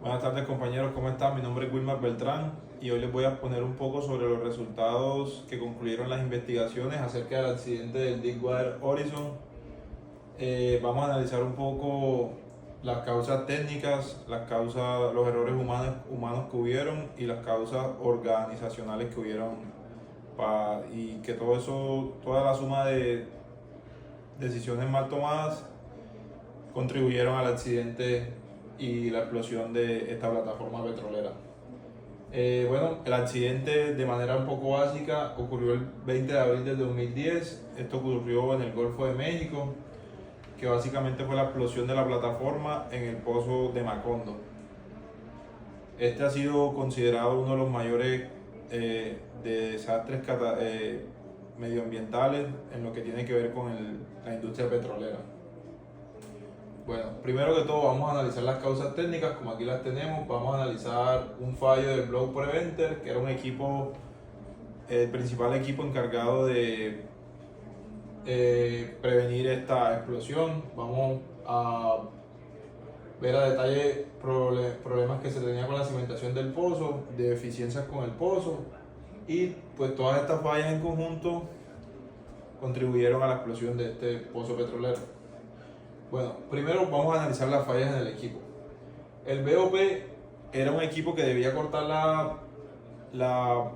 Buenas tardes compañeros, ¿cómo están? Mi nombre es Wilmar Beltrán y hoy les voy a exponer un poco sobre los resultados que concluyeron las investigaciones acerca del accidente del Deepwater Horizon. Vamos a analizar un poco las causas técnicas, las causas, los errores humanos que hubieron y las causas organizacionales que hubieron y que todo eso, toda la suma de decisiones mal tomadas contribuyeron al accidente y la explosión de esta plataforma petrolera. Bueno, el accidente de manera un poco básica ocurrió el 20 de abril del 2010. Esto ocurrió en el Golfo de México, que básicamente fue la explosión de la plataforma en el pozo de Macondo. Este ha sido considerado uno de los mayores de desastres medioambientales en lo que tiene que ver con la industria petrolera. Bueno, primero que todo vamos a analizar las causas técnicas, como aquí las tenemos. Vamos a analizar un fallo del Blow Preventer, que era un equipo, el principal equipo encargado de prevenir esta explosión. Vamos a ver a detalle problemas que se tenía con la cimentación del pozo, deficiencias con el pozo, y pues todas estas fallas en conjunto contribuyeron a la explosión de este pozo petrolero. Bueno, primero vamos a analizar las fallas en el equipo. El BOP era un equipo que debía cortar la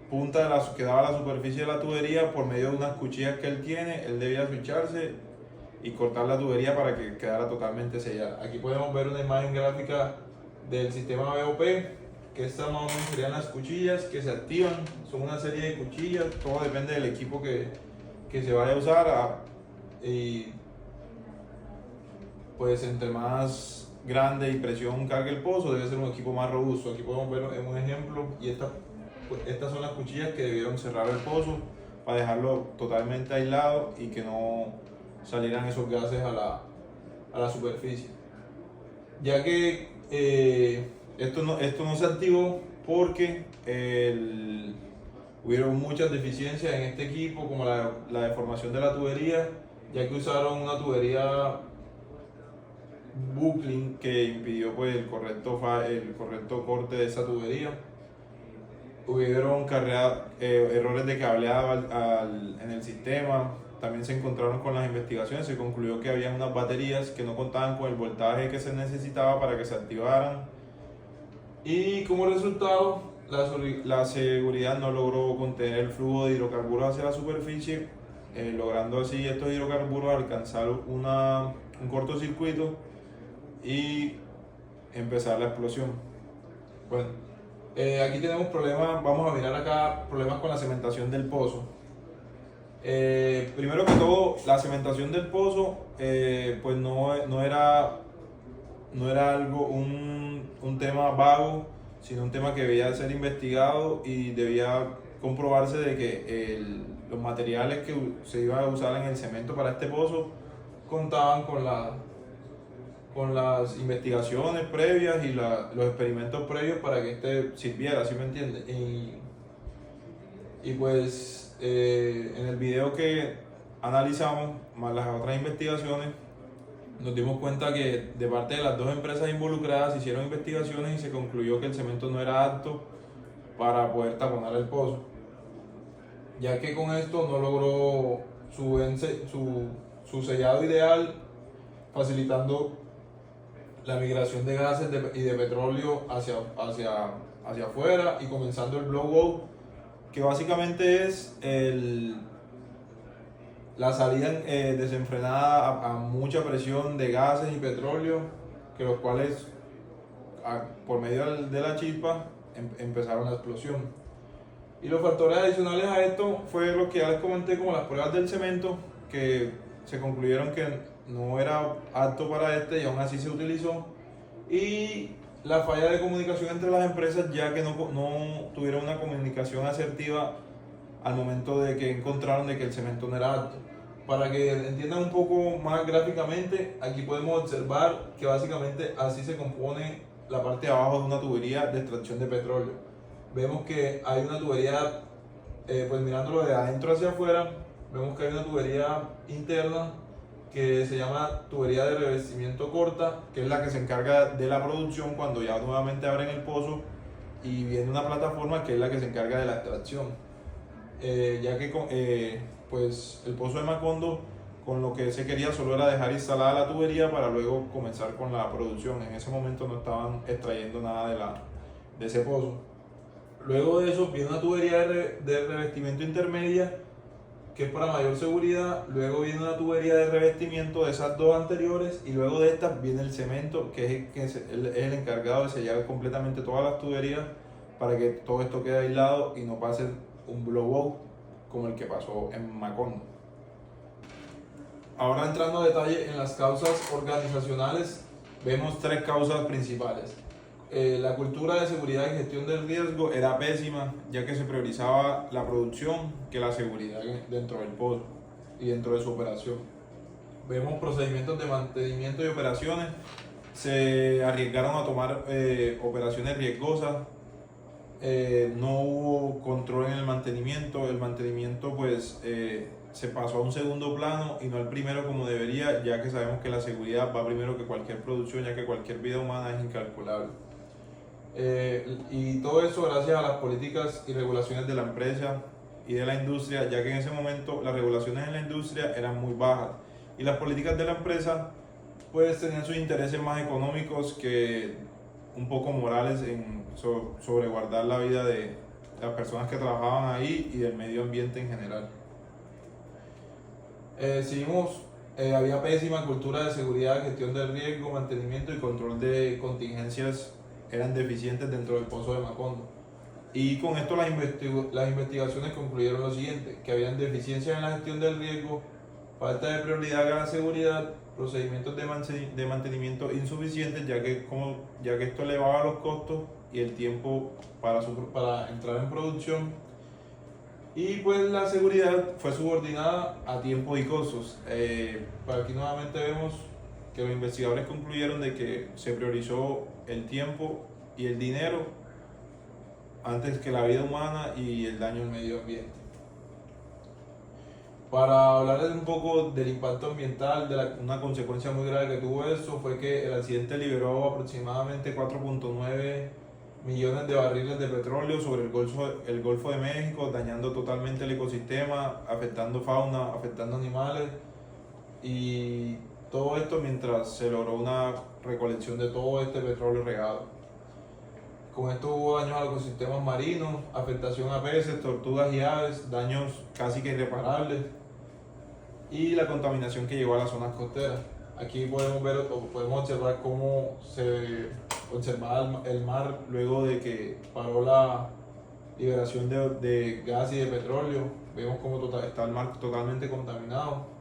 punta que daba a la superficie de la tubería por medio de unas cuchillas que él tiene. Él debía switcharse y cortar la tubería para que quedara totalmente sellada. Aquí podemos ver una imagen gráfica del sistema BOP, que estas más o menos serían las cuchillas que se activan. Son una serie de cuchillas, todo depende del equipo que se vaya a usar. Y pues entre más grande y presión cargue el pozo, debe ser un equipo más robusto. Aquí podemos ver en un ejemplo, y estas son las cuchillas que debieron cerrar el pozo para dejarlo totalmente aislado y que no salieran esos gases a la superficie. Ya que esto no se activó porque hubieron muchas deficiencias en este equipo, como la deformación de la tubería, ya que usaron una tubería buckling que impidió pues el correcto corte de esa tubería. Hubieron errores de cableado en el sistema. También se encontraron con las investigaciones, se concluyó que había unas baterías que no contaban con el voltaje que se necesitaba para que se activaran, y como resultado la seguridad no logró contener el flujo de hidrocarburos hacia la superficie, logrando así estos hidrocarburos alcanzar un cortocircuito y empezar la explosión. Bueno, aquí tenemos problemas, vamos a mirar acá problemas con la cementación del pozo. Primero que todo, la cementación del pozo pues no era un tema vago, sino un tema que debía ser investigado y debía comprobarse de que los materiales que se iban a usar en el cemento para este pozo contaban con las investigaciones previas y los experimentos previos para que este sirviera, ¿sí me entiende? Y pues en el video que analizamos, más las otras investigaciones, nos dimos cuenta que de parte de las dos empresas involucradas se hicieron investigaciones y se concluyó que el cemento no era apto para poder taponar el pozo, ya que con esto no logró su sellado ideal, facilitando la migración de gases y de petróleo hacia afuera y comenzando el blowout, que básicamente es la salida desenfrenada a mucha presión de gases y petróleo, que los cuales por medio de la chispa empezaron la explosión. Y los factores adicionales a esto fue lo que ya les comenté, como las pruebas del cemento, que se concluyeron que no era apto para este y aún así se utilizó, y la falla de comunicación entre las empresas, ya que no tuvieron una comunicación asertiva al momento de que encontraron de que el cemento no era apto. Para que entiendan un poco más gráficamente, aquí podemos observar que básicamente así se compone la parte de abajo de una tubería de extracción de petróleo. Vemos que hay una tubería, pues mirándolo de adentro hacia afuera, vemos que hay una tubería interna que se llama tubería de revestimiento corta, que es la que se encarga de la producción cuando ya nuevamente abren el pozo, y viene una plataforma que es la que se encarga de la extracción. Ya que pues el pozo de Macondo, con lo que se quería solo era dejar instalada la tubería para luego comenzar con la producción. En ese momento no estaban extrayendo nada de ese pozo. Luego de eso viene una tubería de revestimiento intermedia, que es para mayor seguridad. Luego viene una tubería de revestimiento de esas dos anteriores, y luego de estas viene el cemento, que es el encargado de sellar completamente todas las tuberías para que todo esto quede aislado y no pase un blowout como el que pasó en Macondo. Ahora, entrando a detalle en las causas organizacionales, vemos tres causas principales. La cultura de seguridad y gestión del riesgo era pésima, ya que se priorizaba la producción que la seguridad dentro del pozo y dentro de su operación. Vemos procedimientos de mantenimiento y operaciones, se arriesgaron a tomar operaciones riesgosas, no hubo control en el mantenimiento pues se pasó a un segundo plano y no al primero como debería, ya que sabemos que la seguridad va primero que cualquier producción, ya que cualquier vida humana es incalculable. Y todo eso gracias a las políticas y regulaciones de la empresa y de la industria, ya que en ese momento las regulaciones en la industria eran muy bajas y las políticas de la empresa pues tenían sus intereses más económicos que un poco morales sobre guardar la vida de las personas que trabajaban ahí y del medio ambiente en general. Había pésima cultura de seguridad, gestión del riesgo, mantenimiento y control de contingencias eran deficientes dentro del pozo de Macondo. Y con esto las investigaciones concluyeron lo siguiente: que habían deficiencias en la gestión del riesgo, falta de prioridad a la seguridad, procedimientos de mantenimiento insuficientes, ya que esto elevaba los costos y el tiempo para entrar en producción, y pues la seguridad fue subordinada a tiempo y costos. Aquí nuevamente vemos que los investigadores concluyeron de que se priorizó el tiempo y el dinero antes que la vida humana y el daño al medio ambiente. Para hablarles un poco del impacto ambiental, una consecuencia muy grave que tuvo esto fue que el accidente liberó aproximadamente 4.9 millones de barriles de petróleo sobre el Golfo de México, dañando totalmente el ecosistema, afectando fauna, afectando animales, y todo esto mientras se logró una recolección de todo este petróleo regado. Con esto hubo daños a los ecosistemas marinos, afectación a peces, tortugas y aves, daños casi que irreparables, y la contaminación que llegó a las zonas costeras. Aquí podemos observar cómo se observaba el mar luego de que paró la liberación de gas y de petróleo. Vemos cómo está el mar totalmente contaminado.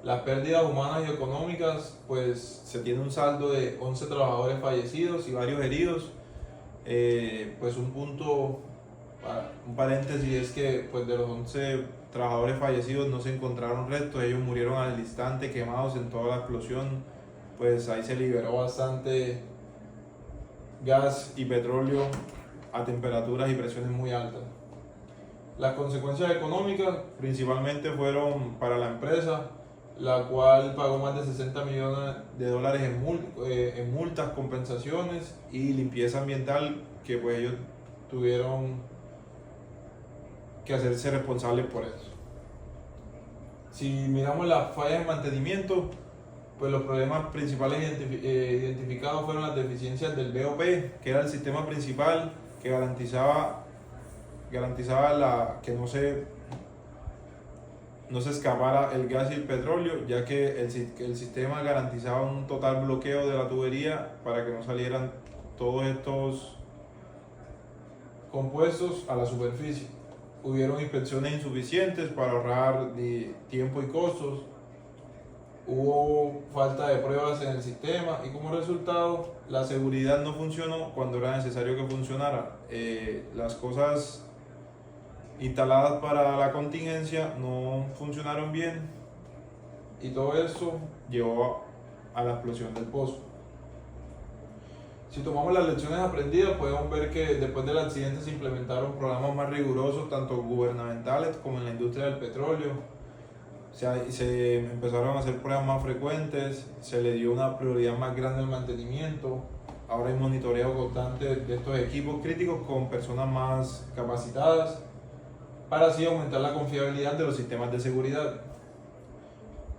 Las pérdidas humanas y económicas, pues se tiene un saldo de 11 trabajadores fallecidos y varios heridos. Pues un paréntesis es que pues de los 11 trabajadores fallecidos no se encontraron restos, ellos murieron al instante quemados en toda la explosión. Pues ahí se liberó bastante gas y petróleo a temperaturas y presiones muy altas. Las consecuencias económicas principalmente fueron para la empresa, la cual pagó más de 60 millones de dólares en multas, compensaciones y limpieza ambiental, que pues ellos tuvieron que hacerse responsables por eso. Si miramos las fallas de mantenimiento, pues los problemas principales identificados fueron las deficiencias del BOP, que era el sistema principal que garantizaba que no se escapara el gas y el petróleo, ya que el sistema garantizaba un total bloqueo de la tubería para que no salieran todos estos compuestos a la superficie. Hubieron inspecciones insuficientes para ahorrar tiempo y costos. Hubo falta de pruebas en el sistema y como resultado la seguridad no funcionó cuando era necesario que funcionara. Las cosas instaladas para la contingencia no funcionaron bien y todo eso llevó a la explosión del pozo. Si tomamos las lecciones aprendidas, podemos ver que después del accidente se implementaron programas más rigurosos, tanto gubernamentales como en la industria del petróleo. se empezaron a hacer pruebas más frecuentes, se le dio una prioridad más grande al mantenimiento. Ahora hay monitoreo constante de estos equipos críticos con personas más capacitadas para así aumentar la confiabilidad de los sistemas de seguridad.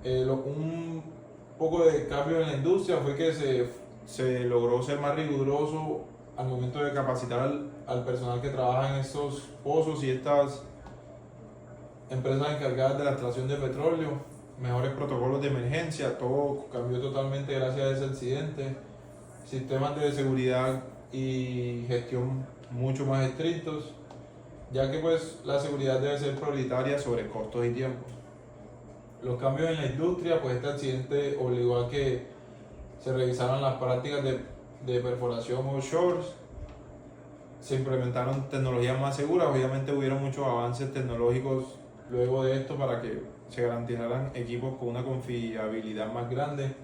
Un poco de cambio en la industria fue que se logró ser más riguroso al momento de capacitar al personal que trabaja en estos pozos y estas empresas encargadas de la extracción de petróleo, mejores protocolos de emergencia, todo cambió totalmente gracias a ese accidente, sistemas de seguridad y gestión mucho más estrictos, ya que pues la seguridad debe ser prioritaria sobre costos y tiempos. Los cambios en la industria, pues este accidente obligó a que se revisaran las prácticas de perforación offshore, se implementaron tecnologías más seguras, obviamente hubieron muchos avances tecnológicos luego de esto para que se garantizaran equipos con una confiabilidad más grande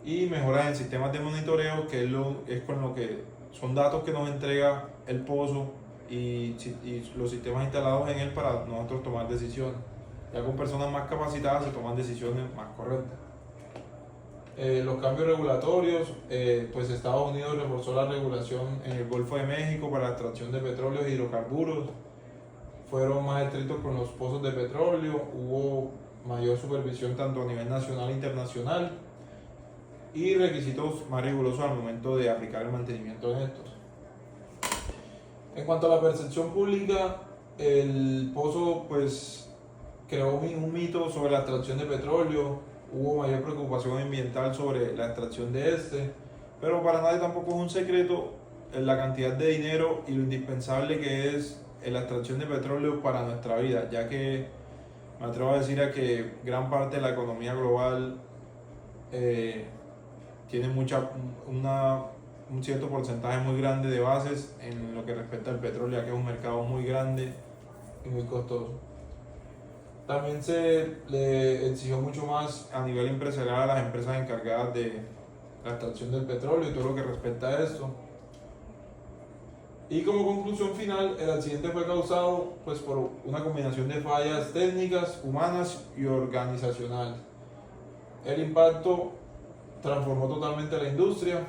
y mejoras en sistemas de monitoreo, que es con lo que son datos que nos entrega el pozo y los sistemas instalados en él para nosotros tomar decisiones. Ya con personas más capacitadas se toman decisiones más correctas. Los cambios regulatorios, pues Estados Unidos reforzó la regulación en el Golfo de México para la extracción de petróleo e hidrocarburos, fueron más estrictos con los pozos de petróleo, hubo mayor supervisión tanto a nivel nacional e internacional y requisitos más rigurosos al momento de aplicar el mantenimiento en estos. En cuanto a la percepción pública, el pozo pues creó un mito sobre la extracción de petróleo, hubo mayor preocupación ambiental sobre la extracción de este, pero para nadie tampoco es un secreto la cantidad de dinero y lo indispensable que es la extracción de petróleo para nuestra vida, ya que me atrevo a decir que gran parte de la economía global tiene un cierto porcentaje muy grande de bases en lo que respecta al petróleo, ya que es un mercado muy grande y muy costoso. También se le exigió mucho más a nivel empresarial a las empresas encargadas de la extracción del petróleo y todo lo que respecta a esto. Y como conclusión final, el accidente fue causado pues, por una combinación de fallas técnicas, humanas y organizacionales. El impacto transformó totalmente la industria,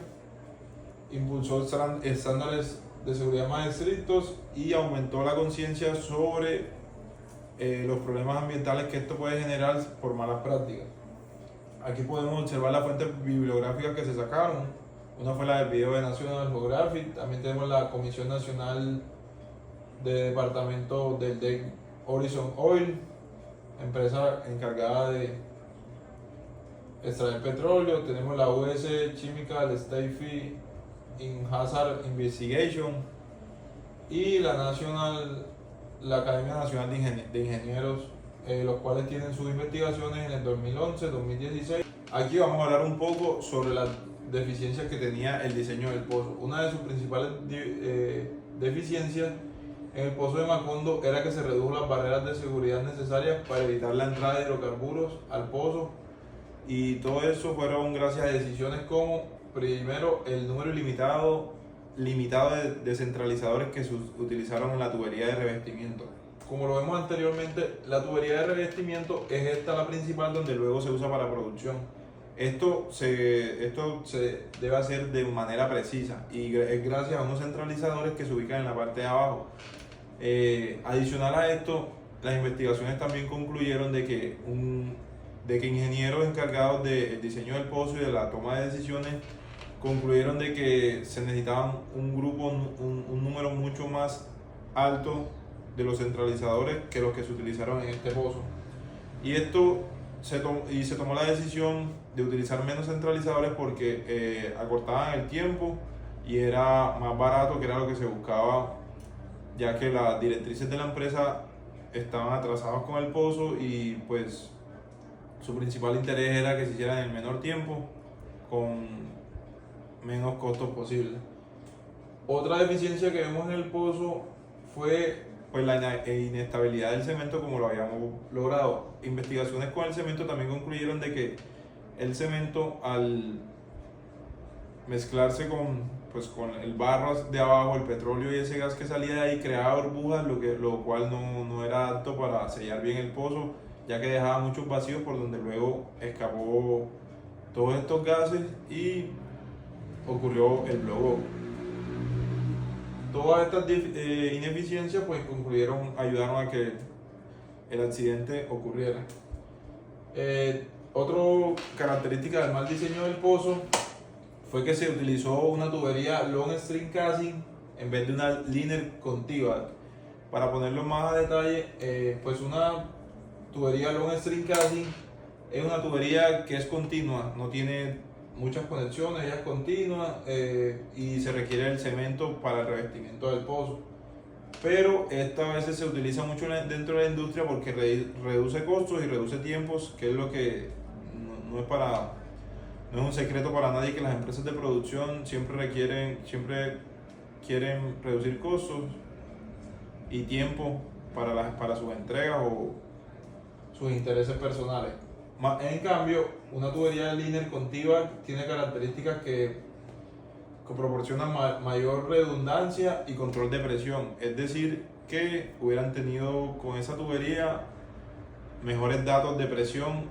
impulsó estándares de seguridad más estrictos y aumentó la conciencia sobre los problemas ambientales que esto puede generar por malas prácticas. Aquí podemos observar las fuentes bibliográficas que se sacaron. Una fue la del video de National Geographic, también tenemos la Comisión Nacional de Departamento del DEC Horizon Oil, empresa encargada de extraer petróleo. Tenemos la US Chemical Safety in Hazard Investigation y la Academia Nacional de Ingenieros, los cuales tienen sus investigaciones en el 2011, 2016. Aquí vamos a hablar un poco sobre las deficiencias que tenía el diseño del pozo. Una de sus principales deficiencias en el pozo de Macondo era que se redujo las barreras de seguridad necesarias para evitar la entrada de hidrocarburos al pozo, y todo eso fueron gracias a decisiones como, primero, el número limitado de descentralizadores que se utilizaron en la tubería de revestimiento. Como lo vemos anteriormente, la tubería de revestimiento es esta la principal, donde luego se usa para producción. Esto se debe hacer de manera precisa y es gracias a unos centralizadores que se ubican en la parte de abajo. Adicional a esto, las investigaciones también concluyeron de que ingenieros encargados del diseño del pozo y de la toma de decisiones concluyeron de que se necesitaban un número mucho más alto de los centralizadores que los que se utilizaron en este pozo. Y se tomó la decisión de utilizar menos centralizadores porque acortaban el tiempo y era más barato, que era lo que se buscaba, ya que las directrices de la empresa estaban atrasadas con el pozo y pues su principal interés era que se hiciera en el menor tiempo con menos costos posible. Otra deficiencia que vemos en el pozo fue pues la inestabilidad del cemento, como lo habíamos logrado. Investigaciones con el cemento también concluyeron de que el cemento, al mezclarse con el barro de abajo, el petróleo y ese gas que salía de ahí, creaba burbujas, lo cual no era apto para sellar bien el pozo, ya que dejaba muchos vacíos por donde luego escapó todos estos gases y ocurrió el blow-up. Todas estas ineficiencias pues ayudaron a que el accidente ocurriera. Otra característica del mal diseño del pozo fue que se utilizó una tubería long string casing en vez de una liner con T-back. Para ponerlo más a detalle, pues una tubería long string casing es una tubería que es continua, no tiene muchas conexiones, ella es continua y se requiere el cemento para el revestimiento del pozo. Pero esta a veces se utiliza mucho dentro de la industria porque reduce costos y reduce tiempos, que es lo que no es un secreto para nadie que las empresas de producción siempre quieren reducir costos y tiempo para sus entregas o sus intereses personales. En cambio, una tubería de liner con T-back tiene características que proporcionan mayor redundancia y control de presión, es decir, que hubieran tenido con esa tubería mejores datos de presión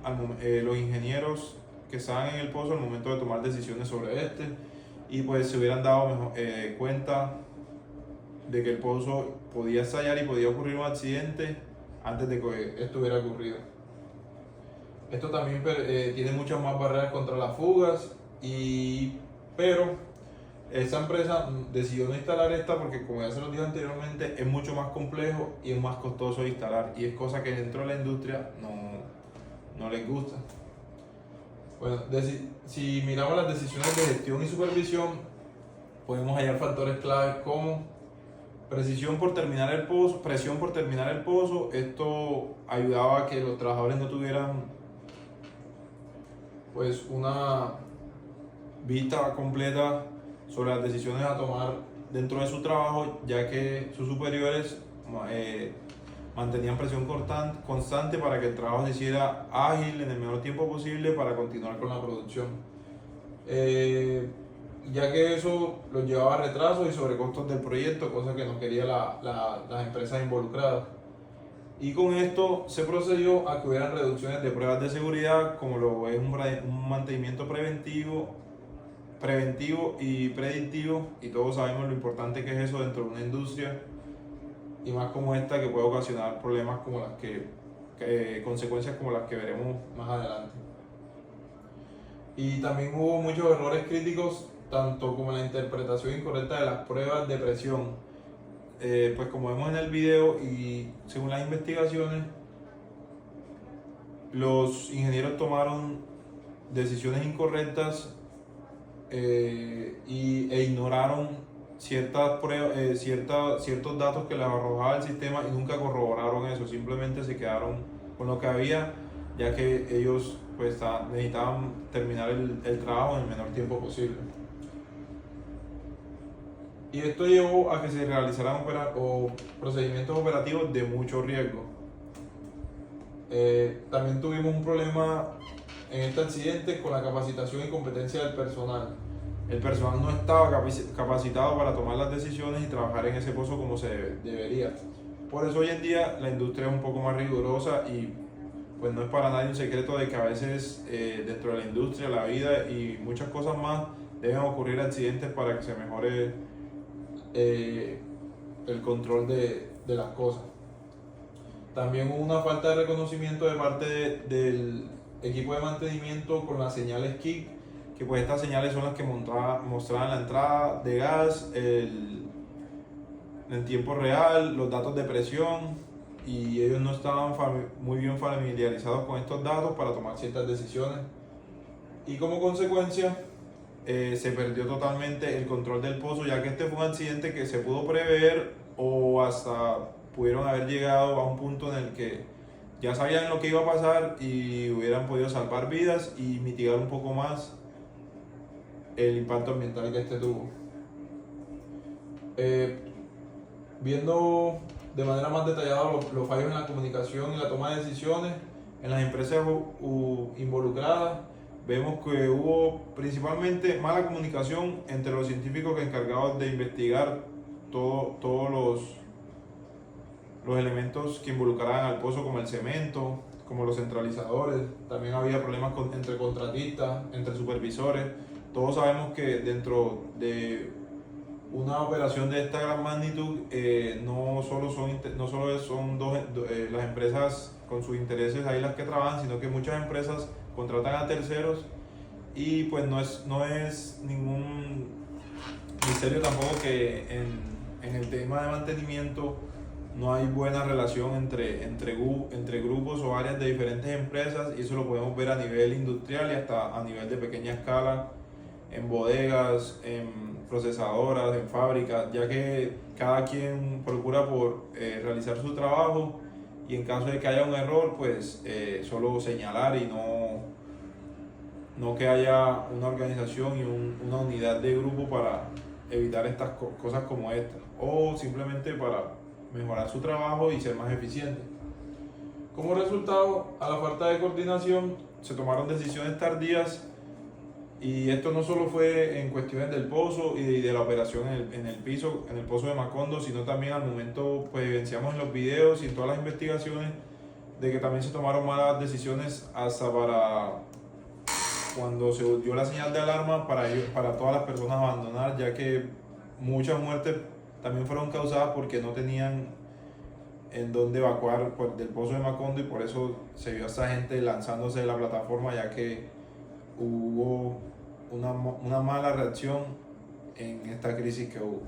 los ingenieros que estaban en el pozo al momento de tomar decisiones sobre este, y pues se hubieran dado cuenta de que el pozo podía estallar y podía ocurrir un accidente antes de que esto hubiera ocurrido. Esto también tiene muchas más barreras contra las fugas, pero esta empresa decidió no instalar esta porque, como ya se los dije anteriormente, es mucho más complejo y es más costoso de instalar, y es cosa que dentro de la industria no les gusta. Bueno, si miramos las decisiones de gestión y supervisión, podemos hallar factores claves como presión por terminar el pozo. Esto ayudaba a que los trabajadores no tuvieran pues una vista completa sobre las decisiones a tomar dentro de su trabajo, ya que sus superiores mantenían presión constante para que el trabajo se hiciera ágil en el menor tiempo posible para continuar con la producción, ya que eso los llevaba a retrasos y sobrecostos del proyecto, cosa que no quería las empresas involucradas. Y con esto se procedió a que hubieran reducciones de pruebas de seguridad, como lo es un mantenimiento preventivo y predictivo, y todos sabemos lo importante que es eso dentro de una industria, y más como esta, que puede ocasionar problemas como consecuencias como las que veremos más adelante. Y también hubo muchos errores críticos, tanto como la interpretación incorrecta de las pruebas de presión. Pues como vemos en el video y según las investigaciones, los ingenieros tomaron decisiones incorrectas e ignoraron ciertos datos que les arrojaba el sistema y nunca corroboraron eso, simplemente se quedaron con lo que había, ya que ellos pues necesitaban terminar el trabajo en el menor tiempo posible. Y esto llevó a que se realizaran procedimientos operativos de mucho riesgo. También tuvimos un problema en este accidente con la capacitación y competencia del personal. El personal no estaba capacitado para tomar las decisiones y trabajar en ese pozo como se debería. Por eso hoy en día la industria es un poco más rigurosa, y pues no es para nadie un secreto de que a veces dentro de la industria, la vida y muchas cosas más deben ocurrir accidentes para que se mejore el control de las cosas. También hubo una falta de reconocimiento de parte del equipo de mantenimiento con las señales KIK, que pues estas señales son las que mostraban la entrada de gas en tiempo real, los datos de presión, y ellos no estaban muy bien familiarizados con estos datos para tomar ciertas decisiones, y como consecuencia se perdió totalmente el control del pozo, ya que este fue un accidente que se pudo prever, o hasta pudieron haber llegado a un punto en el que ya sabían lo que iba a pasar y hubieran podido salvar vidas y mitigar un poco más el impacto ambiental que este tuvo. Viendo de manera más detallada los fallos en la comunicación y la toma de decisiones en las empresas involucradas, vemos que hubo principalmente mala comunicación entre los científicos encargados de investigar todos los elementos que involucraban al pozo, como el cemento, como los centralizadores, también había problemas entre contratistas, entre supervisores. Todos sabemos que dentro de una operación de esta gran magnitud no solo son las empresas con sus intereses ahí las que trabajan, sino que muchas empresas contratan a terceros y pues no es ningún misterio tampoco que en el tema de mantenimiento no hay buena relación entre grupos o áreas de diferentes empresas, y eso lo podemos ver a nivel industrial y hasta a nivel de pequeña escala, en bodegas, en procesadoras, en fábricas, ya que cada quien procura por realizar su trabajo, y en caso de que haya un error, pues solo señalar y no que haya una organización y una unidad de grupo para evitar estas cosas como estas, o simplemente para mejorar su trabajo y ser más eficiente. Como resultado, a la falta de coordinación, se tomaron decisiones tardías, y esto no solo fue en cuestiones del pozo y de la operación en el pozo de Macondo, sino también al momento, pues evidenciamos en los videos y en todas las investigaciones, de que también se tomaron malas decisiones hasta para cuando se dio la señal de alarma para todas las personas abandonar, ya que muchas muertes también fueron causadas porque no tenían en dónde evacuar del pozo de Macondo, y por eso se vio a esta gente lanzándose de la plataforma, ya que hubo una mala reacción en esta crisis que hubo.